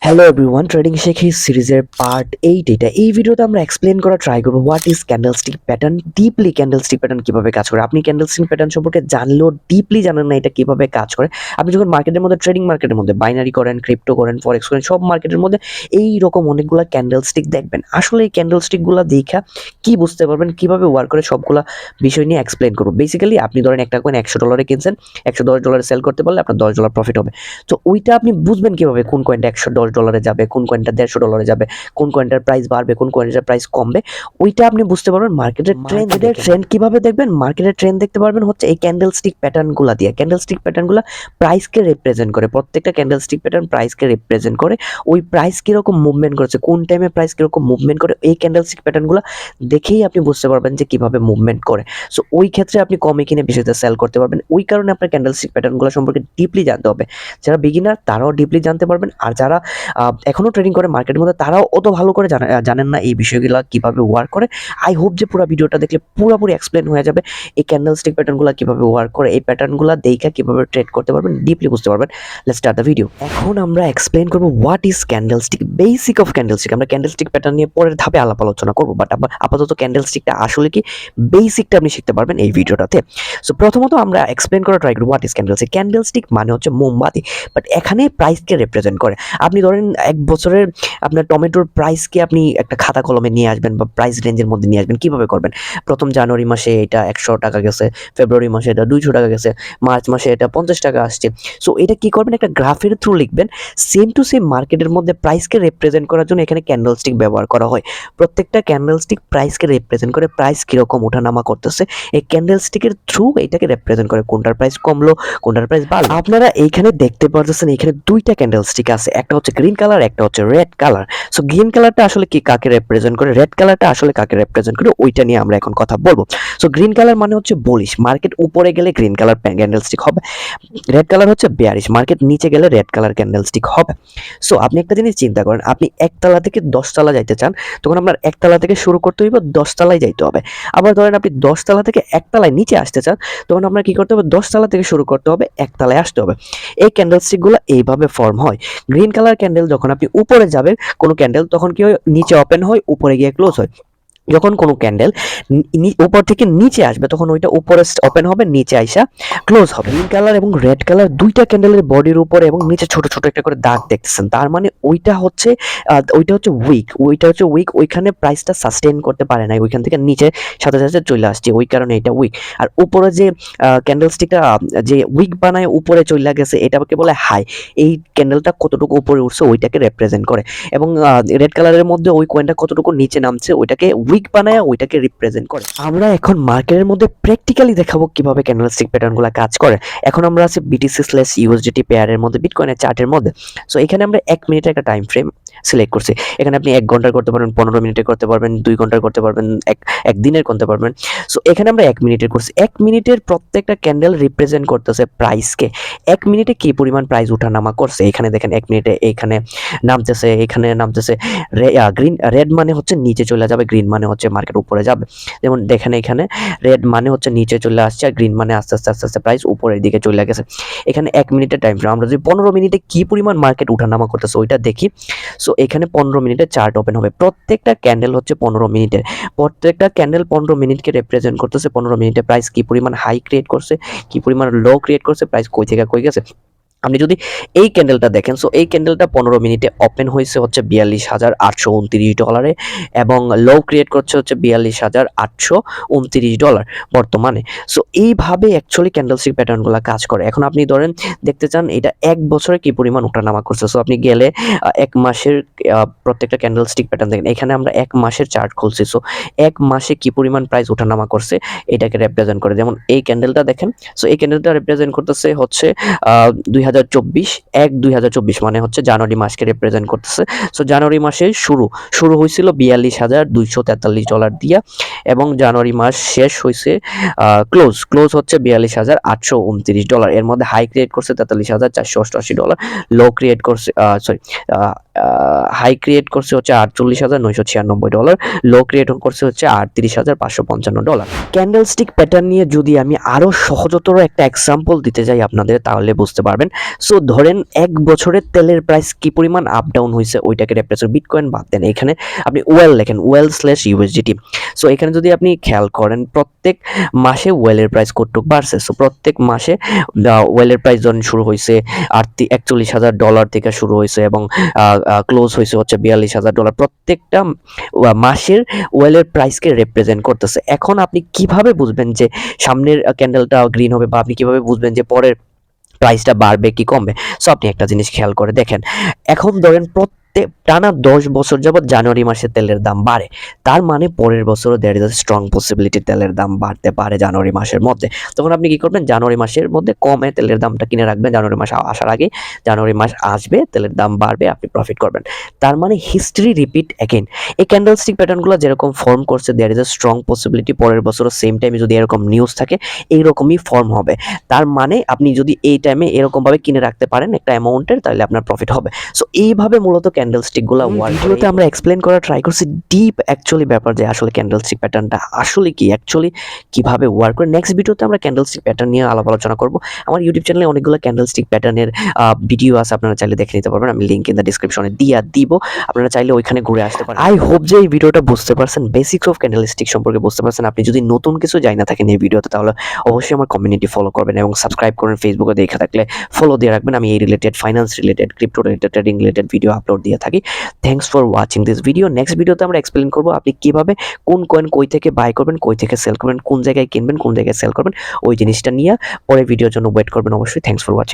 Hello everyone, trading শেখি সিরিজের part 8 এটা। এই ভিডিওতে আমরা এক্সপ্লেন করা ট্রাই করব what is candlestick pattern, deeply candlestick pattern কিভাবে কাজ করে। আপনি ক্যান্ডেলস্টিক প্যাটার্ন সম্পর্কে জানলেও ডিপলি জানেন না এটা কিভাবে কাজ করে। আপনি যখন মার্কেটের মধ্যে, ট্রেডিং মার্কেটের মধ্যে বাইনারি করেন, ক্রিপ্টো করেন, ফরেক্স করেন, সব মার্কেটের মধ্যে এই রকম অনেকগুলা ক্যান্ডেলস্টিক দেখবেন। আসলে এই ক্যান্ডেলস্টিকগুলো দেখা কি বুঝতে পারবেন, কিভাবে ওয়ার্ক করে, সবগুলা বিষয় নিয়ে এক্সপ্লেন করব। বেসিক্যালি আপনি ধরেন একটা কয়েন $100 কিনছেন, $110 সেল করতে পারলে আপনার $10 প্রফিট হবে। তো ওইটা আপনি বুঝবেন কিভাবে, কোন কয়েনটা $110 যাবে, কোন কয়েনটা $150 যাবে, কোন কয়েনটার প্রাইস বাড়বে, কোন কয়েনটার প্রাইস কমবে। ওইটা আপনি বুঝতে পারবেন মার্কেটের ট্রেন্ড কিভাবে দেখবেন। মার্কেটের ট্রেন্ড দেখতে পারবেন হচ্ছে এই ক্যান্ডেলস্টিক প্যাটার্নগুলা দিয়ে। ক্যান্ডেলস্টিক প্যাটার্নগুলা প্রাইসকে রিপ্রেজেন্ট করে, প্রত্যেকটা ক্যান্ডেলস্টিক প্যাটার্ন প্রাইসকে রিপ্রেজেন্ট করে। ওই প্রাইস কিরকম মুভমেন্ট করেছে, কোন টাইমে প্রাইস কিরকম মুভমেন্ট করে, এই ক্যান্ডেলস্টিক প্যাটার্নগুলো দেখেই আপনি বুঝতে পারবেন যে কিভাবে মুভমেন্ট করে। সো ওই ক্ষেত্রে আপনি কমে কিনে বেশিতে সেল করতে পারবেন। ওই কারণে আপনার ক্যান্ডেলস্টিক প্যাটার্নগুলো সম্পর্কে ডিপলি জানতে হবে। যারা বিগিনার তারাও ডিপলি জানতে পারবেন, আর যারা এখনো ট্রেডিং করে মার্কেটের মধ্যে তারাও অত ভালো করে জানেন না এই বিষয়গুলো কিভাবে ওয়ার্ক করে। আই হোপ যে পুরো ভিডিওটা দেখলে পুরোপুরি এক্সপ্লেন হয়ে যাবে এই ক্যান্ডেলস্টিক প্যাটার্নগুলো কিভাবে ওয়ার্ক করে, এই প্যাটার্নগুলো দেখে কিভাবে ট্রেড করতে পারবেন, ডিপলি বুঝতে পারবেন। Let's start the video. এখন আমরা এক্সপ্লেন করব what is candlestick, basic of candlestick. আমরা ক্যান্ডেলস্টিক প্যাটার্ন নিয়ে পরের ধাপে আলাপ আলোচনা করবো, বাট আপাতত ক্যান্ডেলস্টিকটা আসলে কি বেসিকটা আপনি শিখতে পারবেন এই ভিডিওটাতে। সো প্রথমত আমরা এক্সপ্লেন করা ট্রাই করব হোয়াট ইজ ক্যান্ডেলস্টিক। ক্যান্ডেলস্টিক মানে হচ্ছে মোমবাতি, বাট এখানে প্রাইসকে রিপ্রেজেন্ট করে। আপনি ধরেন এক বছরের আপনার টমেটোর প্রাইসকে আপনি একটা খাতা কলমে নিয়ে আসবেন বা প্রাইস রেঞ্জের মধ্যে নিয়ে আসবেন। কিভাবে করবেন? প্রথম জানুয়ারি মাসে এটা $100 গেছে, ফেব্রুয়ারি মাসে এটা $200 গেছে, মার্চ মাসে এটা $50 আসছে। সো এটা কি করবেন, একটা গ্রাফের থ্রু লিখবেন। সেম টু সেম মার্কেটের মধ্যে প্রাইসকে রিপ্রেজেন্ট করার জন্য এখানে ক্যান্ডেলস্টিক ব্যবহার করা হয়। প্রত্যেকটা ক্যান্ডেলস্টিক প্রাইসকে রিপ্রেজেন্ট করে, প্রাইস কিরকম ওঠানামা করতেছে এই ক্যান্ডেলস্টিকের থ্রু এটাকে রিপ্রেজেন্ট করে। কোনটার প্রাইস কমলো, কোনটার প্রাইস বাড়লো। আপনারা এইখানে দেখতে পাচ্ছেন এখানে দুইটা ক্যান্ডেলস্টিক আছে, একটা হচ্ছে গ্রিন কালার, একটা হচ্ছে রেড কালার। সো গ্রিন কালারটা আসলে কি কাকে রিপ্রেজেন্ট করে, রেড কালারটা আসলে কাকে রিপ্রেজেন্ট করে, ওইটা নিয়ে আমরা এখন কথা বলবো। সো গ্রিন কালার মানে হচ্ছে বুলিশ, মার্কেট উপরে গেলে গ্রিন কালার ক্যান্ডেলস্টিক হবে। রেড কালার হচ্ছে বেয়ারিশ, মার্কেট নিচে গেলে রেড কালার ক্যান্ডেলস্টিক হবে। সো আপনি একটা জিনিস চিন্তা করেন, আপনি একতলা থেকে 10 তলা যাইতে চান, তখন আপনার একতলা থেকে শুরু করতে হইবে, 10 তলায় যাইতে হবে। আবার ধরেন আপনি 10 তলা থেকে একতলায় নিচে আসতে চান, তখন আপনার কি করতে হবে, 10 তলা থেকে শুরু করতে হবে, একতলায় আসতে হবে। এই ক্যান্ডেলস্টিকগুলো এইভাবে ফর্ম হয়। গ্রিন কালার ক্যান্ডেল যখন আপনি উপরে যাবেন কোনো ক্যান্ডেল, তখন কি হয়, নিচে ওপেন হয়, উপরে গিয়ে ক্লোজ হয়। যখন কোনো ক্যান্ডেল উপর থেকে নিচে আসবে, তখন ওইটা উপরে ওপেন হবে, নিচে আইসা ক্লোজ হবে। গ্রিন কালার এবং রেড কালার দুইটা ক্যান্ডেলের বডির উপরে এবং নিচে ছোট ছোট একটা করে দাগ দেখতেছেন, তার মানে ওইটা হচ্ছে উইক, ওইখানে প্রাইসটা সাস্টেইন করতে পারে না, ওইখান থেকে নিচে সাথে সাথে চলে আসছে, ওই কারণে এটা উইক। আর উপরে যে ক্যান্ডেলস্টিকটা যে উইক বানায় উপরে চলে গেছে, এটাকে বলে হাই। এই ক্যান্ডেলটা কতটুকু উপরে উঠছে ওইটাকে রিপ্রেজেন্ট করে। এবং রেড কালারের মধ্যে ওই কয়েনটা কতটুকু নিচে নামছে ওইটাকে উইক বানায়, ওইটাকে রিপ্রেজেন্ট করে। আমরা এখন মার্কেটের মধ্যে প্র্যাকটিক্যালি দেখাবো কিভাবে ক্যান্ডেলস্টিক প্যাটার্নগুলো কাজ করে। এখন আমরা আছি BTC/USDT পেয়ারের মধ্যে, বিটকয়েনের চার্টের মধ্যে। সো এখানে আমরা 1 মিনিটের একটা টাইম ফ্রেম সিলেক্ট করছি। এখানে আপনি 1 ঘন্টার করতে পারবেন, 15 মিনিটের করতে পারবেন, 2 ঘন্টার করতে পারবেন, এক দিনের করতে পারবেন। সো এখানে আমরা 1 মিনিটের করছি। 1 মিনিটের প্রত্যেকটা ক্যান্ডেল রিপ্রেজেন্ট করতেছে প্রাইসকে। 1 মিনিটে কি পরিমাণ প্রাইস ওঠানামা করছে। এখানে দেখেন 1 মিনিটে এখানে নামতেছে, এখানে নামতেছে। রেড মানে হচ্ছে নিচে চলে যাবে, গ্রিন মানে হচ্ছে মার্কেট উপরে যাবে। যেমন দেখেন এখানে রেড মানে হচ্ছে নিচে চলে আসছে, আর গ্রিন মানে আস্তে আস্তে আস্তে আস্তে প্রাইস উপরের দিকে চলে গেছে। এখানে 1 মিনিটের টাইম ফ্রেম। আমরা যদি 15 মিনিটে কি পরিমাণ মার্কেট ওঠানামা করতেছে ওইটা দেখি। সো এখানে 15 মিনিটের চার্ট ওপেন হবে। প্রত্যেকটা ক্যান্ডেল হচ্ছে 15 মিনিটের, প্রত্যেকটা ক্যান্ডেল 15 মিনিটকে রিপ্রেজেন্ট করতেছে। 15 মিনিটে প্রাইস কি পরিমাণ হাই ক্রিয়েট করছে, কি পরিমাণ লো ক্রিয়েট করছে, প্রাইস কই থেকে কই গেছে। আপনি যদি এই ক্যান্ডেলটা দেখেন, সো এই ক্যান্ডেলটা 15 মিনিটে ওপেন হয়েছে হচ্ছে $42,829 এবং লো ক্রিয়েট করছে হচ্ছে $42,829 বর্তমানে। সো এইভাবে অ্যাকচুয়ালি ক্যান্ডেলস্টিক প্যাটার্নগুলো কাজ করে। এখন আপনি ধরেন দেখতে চান এটা 1 বছরে কি পরিমাণ ওঠানামা করছে। সো আপনি গেলে 1 মাসের প্রত্যেকটা ক্যান্ডেলস্টিক প্যাটার্ন দেখেন। এখানে আমরা 1 মাসের চার্ট খুলছি। সো 1 মাসে কি পরিমাণ প্রাইস ওঠানামা করছে এটাকে রিপ্রেজেন্ট করে। যেমন এই ক্যান্ডেলটা দেখেন, সো এই ক্যান্ডেলটা রিপ্রেজেন্ট করতেছে হচ্ছে 2024 মানে হচ্ছে জানুয়ারি মাসকে রিপ্রেজেন্ট করতেছে। সো জানুয়ারি মাসে শুরু হয়েছিল $42,243 দিয়া, এবং জানুয়ারি মাস শেষ হয়েছে ক্লোজ হচ্ছে $42,829। এর মধ্যে হাই ক্রিয়েট করছে $43,488, লো ক্রিয়েট করছে সরি হাই ক্রিয়েট করছে হচ্ছে $48,996, লো ক্রিয়েট করছে হচ্ছে $38,555। ক্যান্ডেলস্টিক প্যাটার্ন নিয়ে যদি আমি আরো সহজতর একটা এক্সাম্পল দিতে যাই আপনাদের, তাহলে বুঝতে পারবেন। সো ধরেন 1 বছরের তেলের প্রাইস কি পরিমাণ আপ ডাউন হয়েছে ওইটাকে রেপ্রেজেন্ট, বিটকয়েন বাদ দেন, এখানে আপনি ওয়েল লেখেন, ওয়েল/USDT। সো এখানে যদি আপনি খেয়াল করেন প্রত্যেক মাসে ওয়েলের প্রাইস কতটুকু বাড়ছে। সো প্রত্যেক মাসে ওয়েলের প্রাইস যখন শুরু হয়েছে $41,000 থেকে শুরু হয়েছে এবং ক্লোজ হয়েছে হচ্ছে $42,000। প্রত্যেকটা মাসের ওয়েলের প্রাইসকে রিপ্রেজেন্ট করতেছে। এখন আপনি কিভাবে বুঝবেন যে সামনের ক্যান্ডেলটা গ্রিন হবে, বা আপনি কিভাবে বুঝবেন যে পরের প্রাইসটা বাড়বে কি কমবে? সো আপনি একটা জিনিস খেয়াল করে দেখেন, এখন ধরেন টানা 10 বছর যাবৎ জানুয়ারি মাসে তেলের দাম বাড়ে, তার মানে পরের বছরও there is a strong possibility তেলের দাম বাড়তে পারে জানুয়ারি মাসের মধ্যে। তখন আপনি কি করবেন, জানুয়ারি মাসের মধ্যে কমে তেলের দামটা কিনে রাখবেন, জানুয়ারি মাস আসার আগে। জানুয়ারি মাস আসবে, তেলের দাম বাড়বে, আপনি প্রফিট করবেন। তার মানে হিস্ট্রি রিপিট অ্যাগেন। এই ক্যান্ডেলস্টিক প্যাটার্নগুলো যেরকম ফর্ম করছে, there is a strong possibility পরের বছরও সেম টাইমে যদি এরকম নিউজ থাকে এইরকমই ফর্ম হবে। তার মানে আপনি যদি এই টাইমে এরকমভাবে কিনে রাখতে পারেন একটা অ্যামাউন্টের, তাহলে আপনার প্রফিট হবে। সো এইভাবে মূলত ক্যান্ডেলস্টিকগুলো ভিডিওতে আমরা এক্সপ্লেন করা ট্রাই করছি ডিপ অ্যাকচুয়ালি ব্যাপার, যে আসলে ক্যান্ডেলস্টিক প্যাটার্নটা আসলে কি, অ্যাকচুয়ালি কিভাবে ওয়ার্ক করে। নেক্সট ভিডিওতে আমরা ক্যান্ডেলস্টিক প্যাটার্ন নিয়ে আলোচনা করব। আমার ইউটিউব চ্যানেলে অনেকগুলো ক্যান্ডেলস্টিক প্যাটার্নের ভিডিও আছে, আপনারা চাইলে দেখে নিতে পারবেন। আমি লিংক ইন দ্য ডেসক্রিপশনে দিব, আপনারা চাইলে ওইখানে ঘুরে আসতে পারেন। আই হোপ যে এই ভিডিওটা বুঝতে পারছেন, বেসিক্স অফ ক্যান্ডেলস্টিক সম্পর্কে বুঝতে পারছেন। আপনি যদি নতুন কিছু জানি না থাকেন এই ভিডিওতে, তাহলে অবশ্যই আমার কমিউনিটি ফলো করবেন এবং সাবস্ক্রাইব করেন। ফেসবুকে দেখে থাকলে ফলো দিয়ে রাখবেন। আমি এই related, finance related, crypto related, trading related video upload দিয়ে থাকি। Thanks for watching this video. Next ভিডিওতে আমরা এক্সপ্লেন করবো আপনি কিভাবে কোন কয়েন কই থেকে বাই করবেন, কই থেকে সেল করবেন, কোন জায়গায় কিনবেন, কোন জায়গায় সেল করবেন, ওই জিনিসটা নিয়ে পরে ভিডিওর জন্য ওয়েট করবেন অবশ্যই। Thanks for watching.